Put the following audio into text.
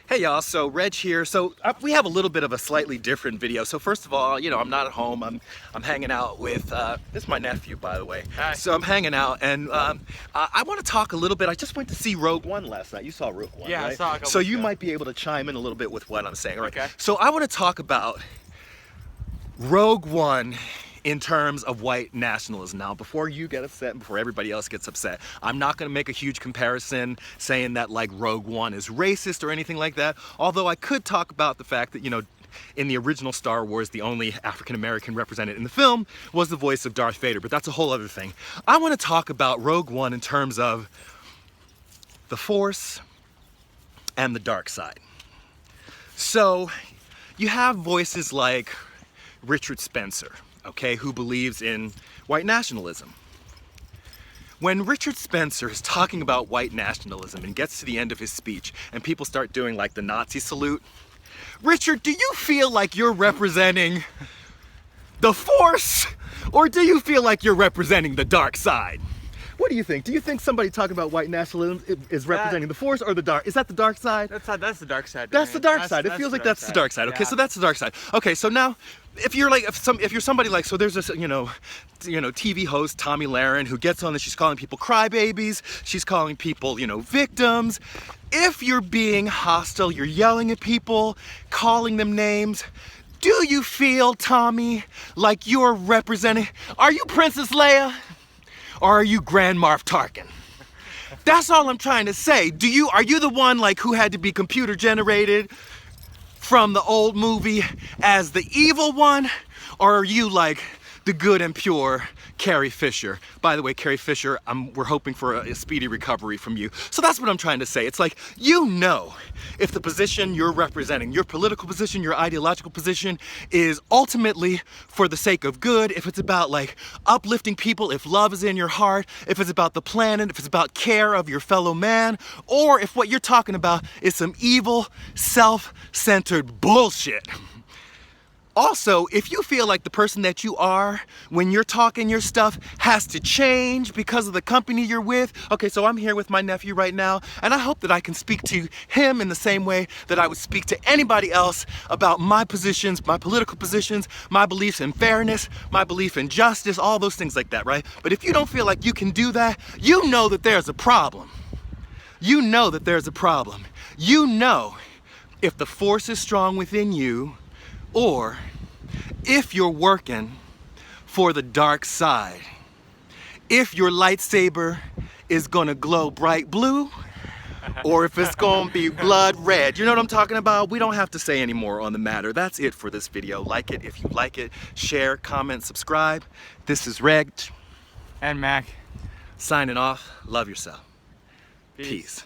Hey y'all, so Reg here. So we have a little bit of a slightly different video. So first of all, I'm not at home. I'm hanging out with this is my nephew, by the way. Hi. So I'm hanging out, and I want to talk a little bit. I just went to see Rogue One last night. You saw Rogue One, Yeah, right? I saw a couple So you ago. might be able to chime in a little bit with what I'm saying, right? Okay. So I want to talk about Rogue One in terms of white nationalism. Now, before you get upset and before everybody else gets upset, I'm not going to make a huge comparison saying that like Rogue One is racist or anything like that, although I could talk about the fact that, in the original Star Wars, the only African American represented in the film was the voice of Darth Vader, but that's a whole other thing. I want to talk about Rogue One in terms of the Force and the dark side. So, you have voices like Richard Spencer, okay, who believes in white nationalism. When Richard Spencer is talking about white nationalism and gets to the end of his speech and people start doing like the Nazi salute, Richard, do you feel like you're representing the Force, or do you feel like you're representing the dark side? What do you think? Do you think somebody talking about white nationalism is representing the Force or the dark? Is that the dark side? That's the dark side. That's the dark side. It feels like that's the dark side. Okay, so that's the dark side. Okay, so now, if you're somebody like, so there's this, TV host Tommy Lahren who gets on this. She's calling people crybabies. She's calling people, victims. If you're being hostile, you're yelling at people, calling them names. Do you feel, Tommy, like you're representing? Are you Princess Leia? Or are you Grand Moff Tarkin? That's all I'm trying to say. Are you the one like who had to be computer generated from the old movie as the evil one? Or are you like the good and pure Carrie Fisher? By the way, Carrie Fisher, we're hoping for a speedy recovery from you. So that's what I'm trying to say. It's like, if the position you're representing, your political position, your ideological position is ultimately for the sake of good, if it's about like uplifting people, if love is in your heart, if it's about the planet, if it's about care of your fellow man, or if what you're talking about is some evil, self-centered bullshit. Also, if you feel like the person that you are when you're talking your stuff has to change because of the company you're with, okay, so I'm here with my nephew right now, and I hope that I can speak to him in the same way that I would speak to anybody else about my positions, my political positions, my beliefs in fairness, my belief in justice, all those things like that, right? But if you don't feel like you can do that, you know that there's a problem. You know that there's a problem. You know if the Force is strong within you, or if you're working for the dark side, if your lightsaber is gonna glow bright blue, or if it's gonna be blood red. You know what I'm talking about? We don't have to say any more on the matter. That's it for this video. Like it if you like it, share, comment, subscribe. This is Reg And Mac. signing off. Love yourself. Peace. Peace.